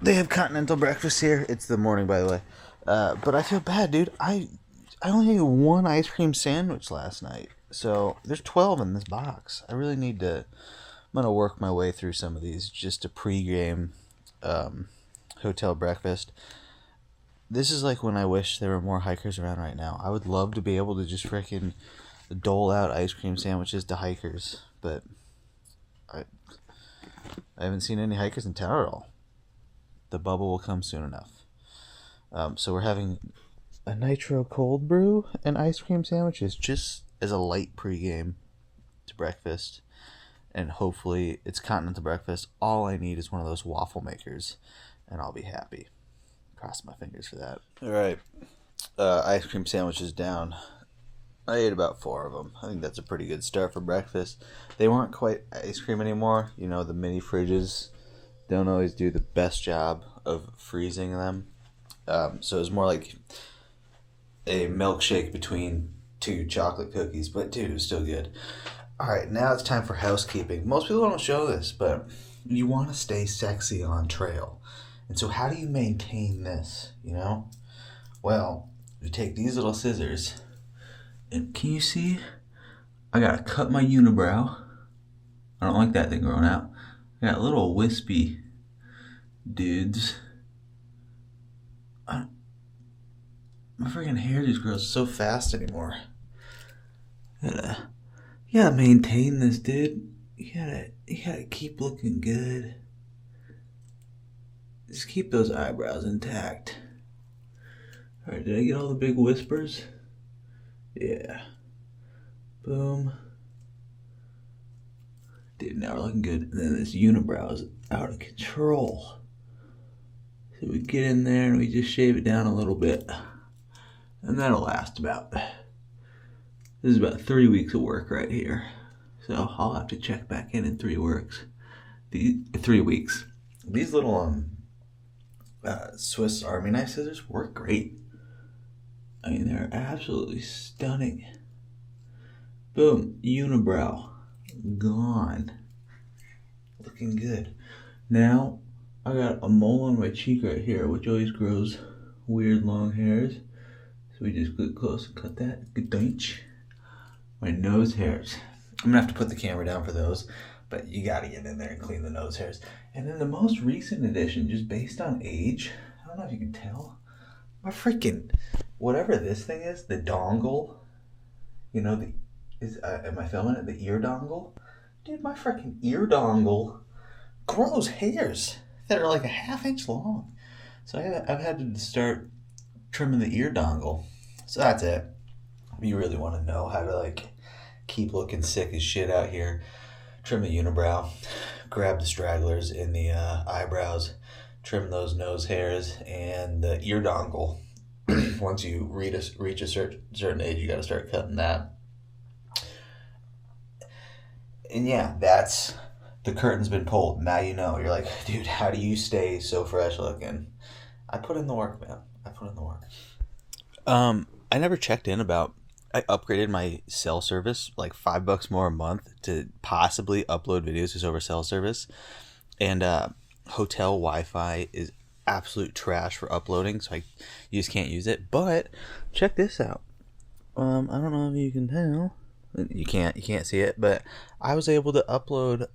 They have continental breakfast here. It's the morning, by the way. But I feel bad, dude. I only ate one ice cream sandwich last night. So there's 12 in this box. I really need to. I'm going to work my way through some of these just to pregame hotel breakfast. This is like when I wish there were more hikers around right now. I would love to be able to just freaking dole out ice cream sandwiches to hikers. But I haven't seen any hikers in town at all. The bubble will come soon enough. So we're having a nitro cold brew and ice cream sandwiches just as a light pregame to breakfast. And hopefully it's continental breakfast. All I need is one of those waffle makers and I'll be happy. Cross my fingers for that. All right. Ice cream sandwiches down. I ate about 4 of them. I think that's a pretty good start for breakfast. They weren't quite ice cream anymore. You know, the mini fridges don't always do the best job of freezing them. So it was more like a milkshake between 2 chocolate cookies. But, dude, it was still good. All right, now it's time for housekeeping. Most people don't show this, but you want to stay sexy on trail. And so how do you maintain this, you know? Well, you take these little scissors, and can you see? I got to cut my unibrow. I don't like that thing growing out. I got little wispy dudes. My freaking hair just grows so fast anymore. You gotta maintain this, dude. You gotta keep looking good. Just keep those eyebrows intact. Alright, did I get all the big whispers? Yeah. Boom. Dude, now we're looking good. And then this unibrow is out of control. So we get in there and we just shave it down a little bit. And that'll last about... This is about 3 weeks of work right here. So I'll have to check back in 3 weeks. 3 weeks. These little Swiss Army knife scissors work great. I mean, they're absolutely stunning. Boom, unibrow, gone. Looking good. Now, I got a mole on my cheek right here, which always grows weird long hairs. So we just get close and cut that. Good dunch. My nose hairs. I'm gonna have to put the camera down for those, but you gotta get in there and clean the nose hairs. And then the most recent addition, just based on age, I don't know if you can tell, my freaking, whatever this thing is, the dongle, you know, am I filming it? The ear dongle? Dude, my freaking ear dongle grows hairs that are like a ½ inch long. So I've had to start trimming the ear dongle. So that's it. If you really want to know how to like keep looking sick as shit out here, trim the unibrow, grab the stragglers in the eyebrows, trim those nose hairs, and the ear dongle. Once you reach a certain age, you got to start cutting that. And yeah, that's the curtain's been pulled. Now you know. You're like, dude, how do you stay so fresh looking? I put in the work, man. I put in the work. I never checked in about. I upgraded my cell service like $5 more a month to possibly upload videos just over cell service, and hotel Wi-Fi is absolute trash for uploading, so you just can't use it. But check this out. I don't know if you can tell. You can't see it, but I was able to upload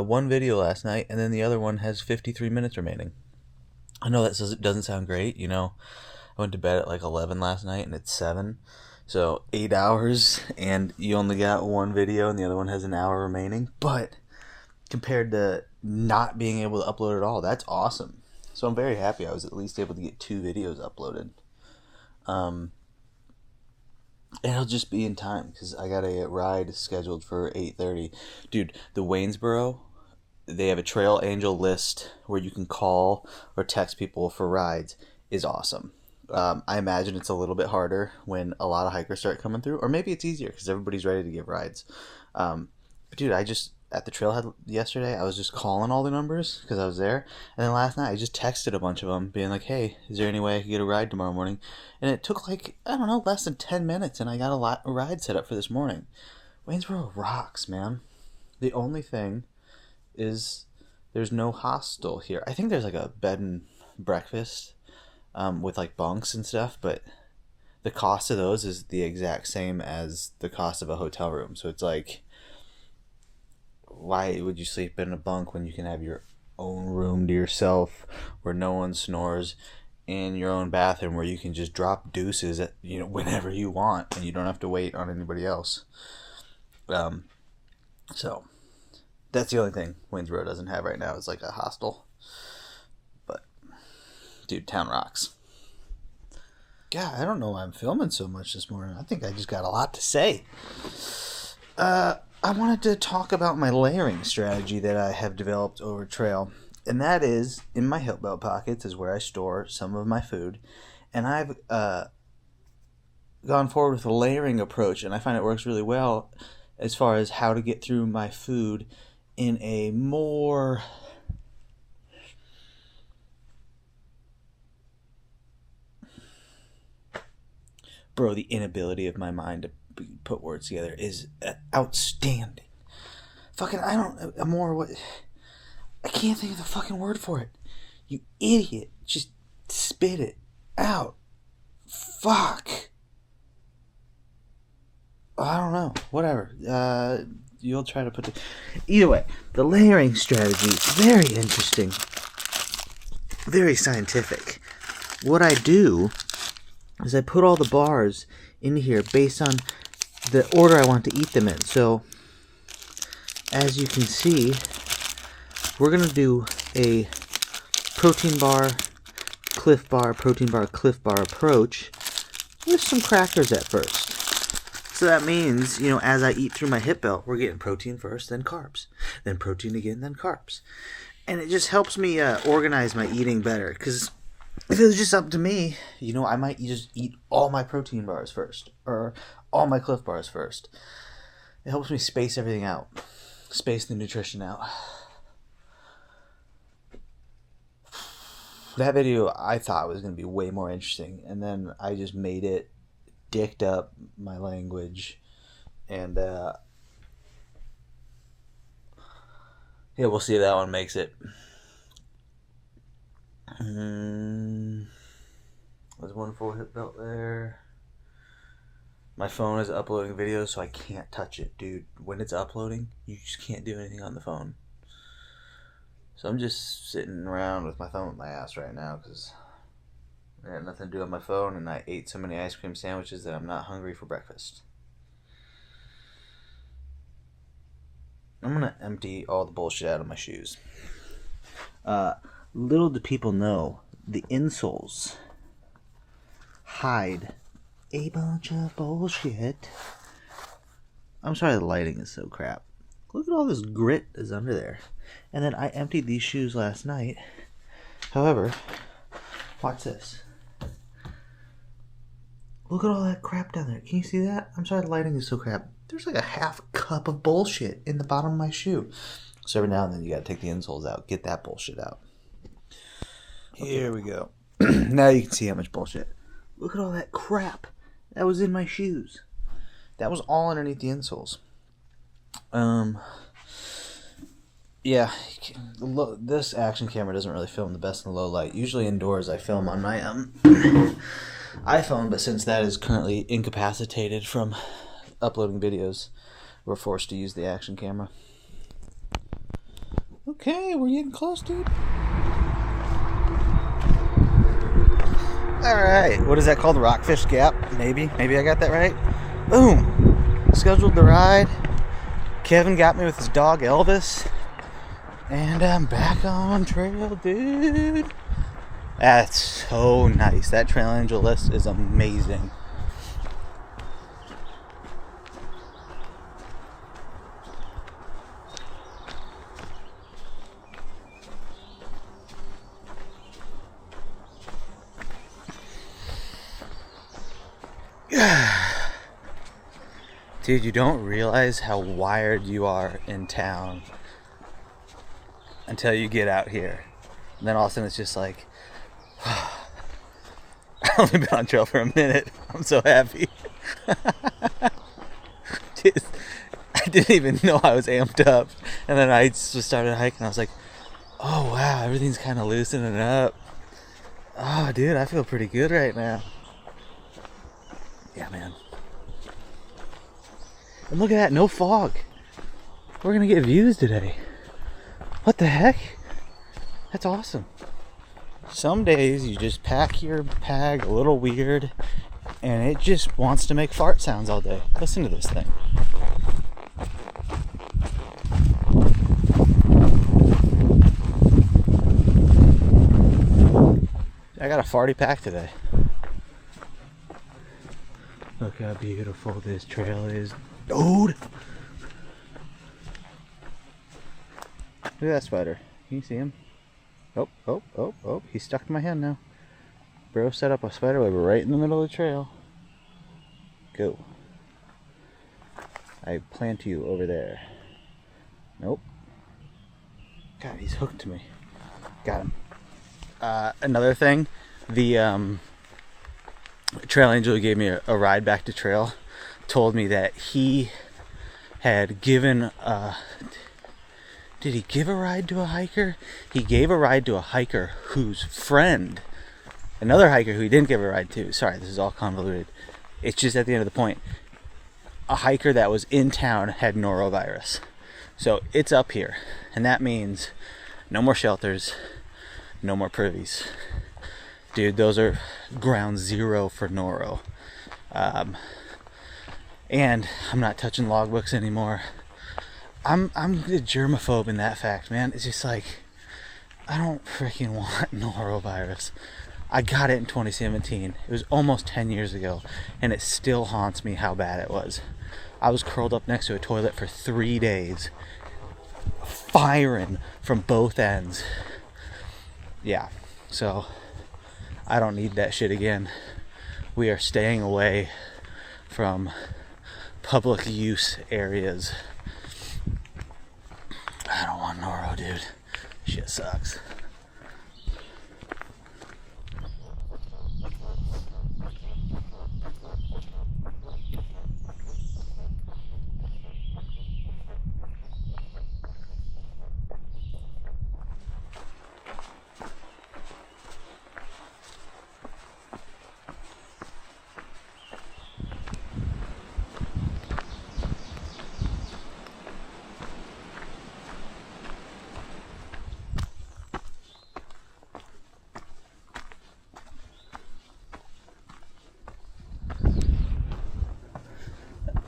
one video last night, and then the other one has 53 minutes remaining. I know that doesn't sound great, you know. I went to bed at like 11 last night, and it's 7. So 8 hours, and you only got one video, and the other one has an hour remaining. But compared to not being able to upload at all, that's awesome. So I'm very happy I was at least able to get 2 videos uploaded. And it'll just be in time, because I got a ride scheduled for 8:30. Dude, the Waynesboro, they have a Trail Angel list where you can call or text people for rides. Is awesome. I imagine it's a little bit harder when a lot of hikers start coming through, or maybe it's easier because everybody's ready to give rides. But dude, at the trailhead yesterday, I was just calling all the numbers because I was there. And then last night, I just texted a bunch of them being like, hey, is there any way I could get a ride tomorrow morning? And it took like, I don't know, less than 10 minutes, and I got a ride set up for this morning. Waynesboro rocks, man. The only thing is there's no hostel here. I think there's like a bed and breakfast with like bunks and stuff, but the cost of those is the exact same as the cost of a hotel room. So it's like, why would you sleep in a bunk when you can have your own room to yourself where no one snores, and your own bathroom where you can just drop deuces at, whenever you want, and you don't have to wait on anybody else. So that's the only thing Waynesboro doesn't have right now is like a hostel. But dude, town rocks. God, I don't know why I'm filming so much this morning. I think I just got a lot to say. I wanted to talk about my layering strategy that I have developed over trail. And that is, in my hip belt pockets is where I store some of my food. And I've gone forward with a layering approach, and I find it works really well as far as how to get through my food in a more the inability of my mind to put words together is outstanding. Fucking, I can't think of the fucking word for it. You idiot. Just spit it out. Fuck. I don't know. Whatever. You'll try to put it. Either way, the layering strategy is very interesting. Very scientific. What I do is I put all the bars in here based on the order I want to eat them in. So, as you can see, we're going to do a protein bar, Cliff Bar, protein bar, Cliff Bar approach with some crackers at first. So that means, as I eat through my hip belt, we're getting protein first, then carbs. Then protein again, then carbs. And it just helps me organize my eating better. Because if it was just up to me, I might just eat all my protein bars first. Or all my Cliff Bars first. It helps me space everything out. Space the nutrition out. That video I thought was going to be way more interesting. And then I just made it. Dicked up my language, and we'll see if that one makes it. There's one full hip belt there. My phone is uploading videos, so I can't touch it, dude. When it's uploading, you just can't do anything on the phone. So I'm just sitting around with my thumb up my ass right now because I had nothing to do on my phone, and I ate so many ice cream sandwiches that I'm not hungry for breakfast. I'm going to empty all the bullshit out of my shoes. Little do people know, the insoles hide a bunch of bullshit. I'm sorry the lighting is so crap. Look at all this grit that's under there. And then I emptied these shoes last night. However, watch this. Look at all that crap down there. Can you see that? I'm sorry the lighting is so crap. There's like a half cup of bullshit in the bottom of my shoe. So every now and then you gotta take the insoles out. Get that bullshit out. Okay. Here we go. Now you can see how much bullshit. Look at all that crap that was in my shoes. That was all underneath the insoles. Yeah, this action camera doesn't really film the best in low light. Usually indoors I film on my iPhone, but since that is currently incapacitated from uploading videos, we're forced to use the action camera. Okay, we're getting close, dude. Alright, what is that called? Rockfish Gap? Maybe I got that right. Boom! Scheduled the ride. Kevin got me with his dog Elvis. And I'm back on trail, dude. That's so nice. That Trail Angel list is amazing. Dude, you don't realize how wired you are in town until you get out here. And then all of a sudden it's just like, I've only been on trail for a minute. I'm so happy. Just, I didn't even know I was amped up. And then I just started hiking. I was like, Oh wow, everything's kind of loosening up. Oh dude, I feel pretty good right now. Yeah, man. And look at that, no fog. We're gonna get views today. What the heck? That's awesome. Some days you just pack your bag a little weird and it just wants to make fart sounds all day. Listen to this thing. I got a farty pack today. Look how beautiful this trail is. Dude! Look at that spider. Can you see him? Oh. He's stuck to my hand now. Bro set up a spider web right in the middle of the trail. Go. I plant you over there. Nope. God, he's hooked to me. Got him. Another thing, the trail angel who gave me a ride back to trail told me that he had given did he give a ride to a hiker? He gave a ride to a hiker whose friend, another hiker who he didn't give a ride to, sorry, this is all convoluted, it's just at the end of the point, a hiker that was in town had norovirus. So it's up here, and that means no more shelters, no more privies. Dude, those are ground zero for noro. And I'm not touching logbooks anymore. I'm a germaphobe in that fact, man. It's just like, I don't freaking want norovirus. I got it in 2017. It was almost 10 years ago, and it still haunts me how bad it was. I was curled up next to a toilet for 3 days, firing from both ends. Yeah, so I don't need that shit again. We are staying away from public use areas. I don't want noro, dude. Shit sucks.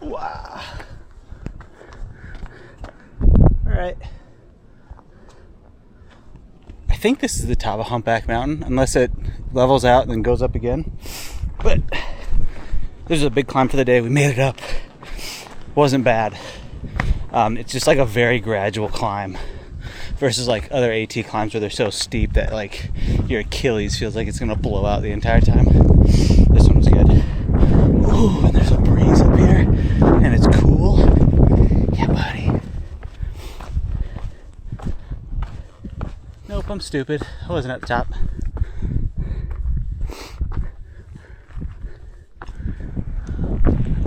Wow. Alright. I think this is the top of Humpback Mountain, unless it levels out and then goes up again. But this is a big climb for the day. We made it up. Wasn't bad. It's just like a very gradual climb versus like other AT climbs where they're so steep that like your Achilles feels like it's gonna blow out the entire time. This one was good. Ooh, and there's a breeze up here, and it's cool. Yeah, buddy. Nope, I'm stupid. I wasn't at the top.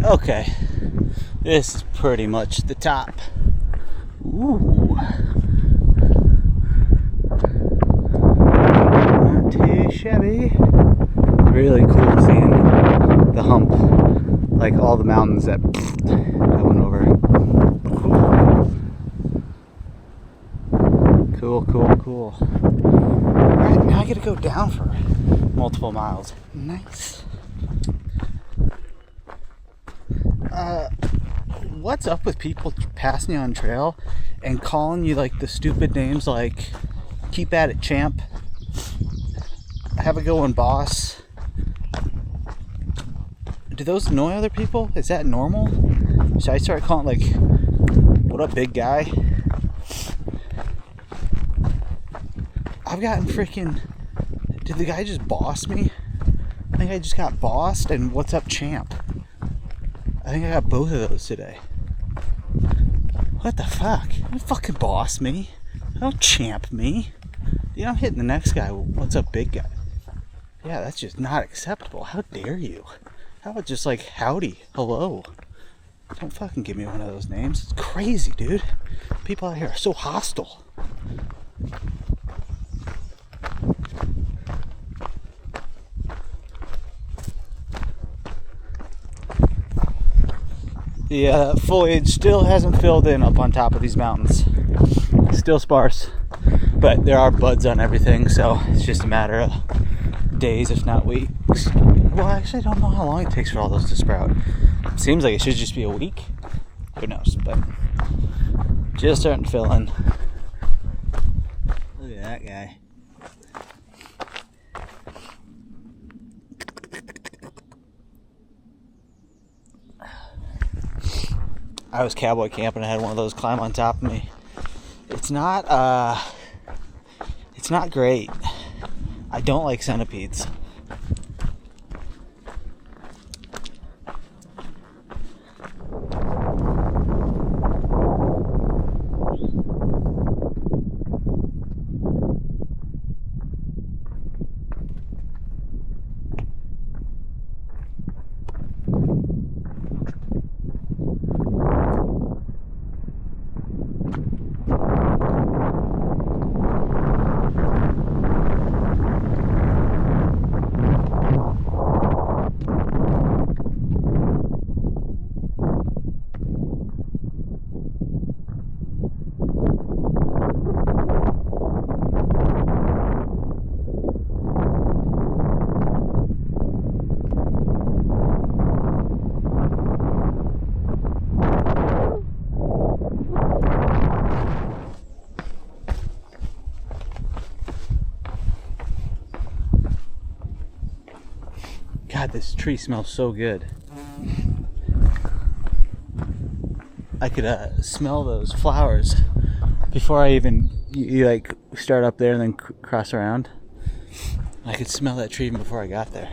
Okay, this is pretty much the top. Ooh. Not too shabby. Really cool seeing the hump, like all the mountains that I went over. Cool. Alright, now I gotta go down for multiple miles. Nice. What's up with people passing you on trail and calling you like the stupid names like keep at it champ, have a go one boss? Do those annoy other people? Is that normal? Should I start calling like what up big guy? I've gotten freaking, did the guy just boss me? I think I just got bossed and what's up champ? I think I got both of those today. What the fuck? Don't fucking boss me. Don't champ me. Dude, I'm hitting the next guy. What's up, big guy? Yeah, that's just not acceptable. How dare you? How about just like howdy, hello? Don't fucking give me one of those names. It's crazy, dude. People out here are so hostile. The foliage still hasn't filled in up on top of these mountains. Still sparse, but there are buds on everything, so it's just a matter of days, if not weeks. Well, actually, I don't know how long it takes for all those to sprout. It seems like it should just be a week. Who knows? But just starting to fill in. Look at that guy. I was cowboy camping. I had one of those climb on top of me. It's not great. I don't like centipedes. God, this tree smells so good. I could smell those flowers before I even you like start up there and then cross around. I could smell that tree even before I got there.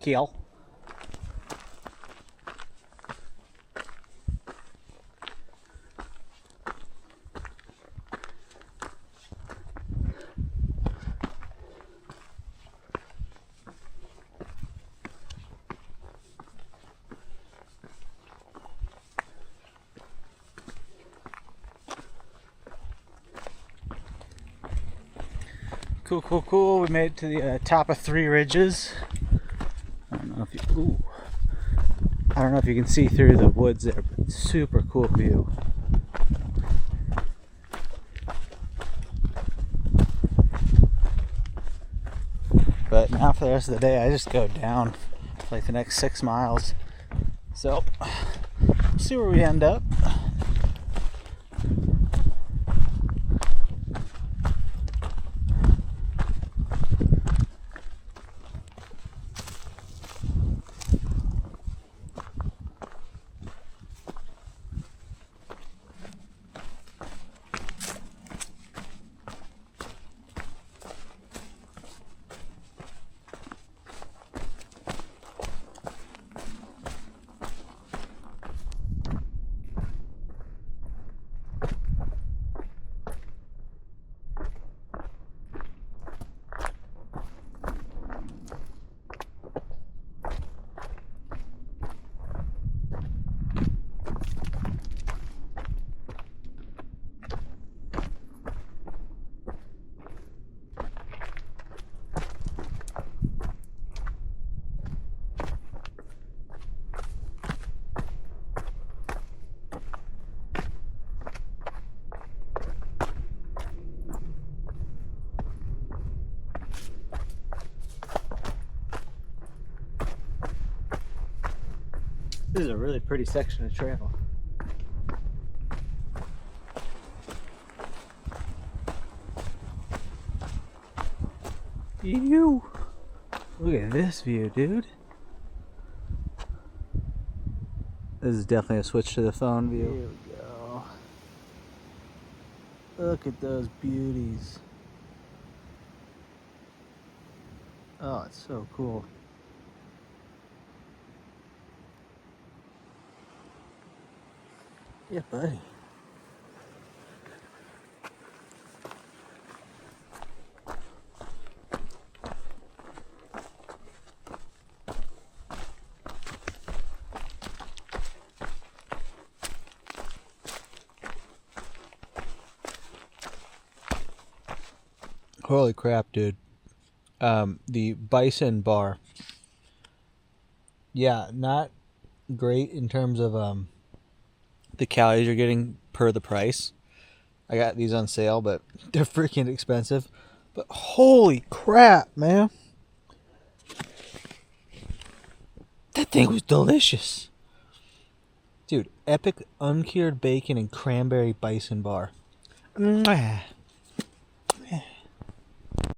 Keel. Cool, cool, cool. We made it to the top of 3 ridges. I don't know if you can see through the woods there, but super cool view. But now for the rest of the day, I just go down for like the next 6 miles. So, we'll see where we end up. This is a really pretty section of trail. Ew. Look at this view, dude. This is definitely a switch to the phone view. Here we go. Look at those beauties. Oh, it's so cool. Yeah, buddy. Holy crap, dude. The bison bar. Yeah, not great in terms of the calories you're getting per the price. I got these on sale, but they're freaking expensive. But holy crap, man. That thing was delicious. Dude, epic uncured bacon and cranberry bison bar. Mwah.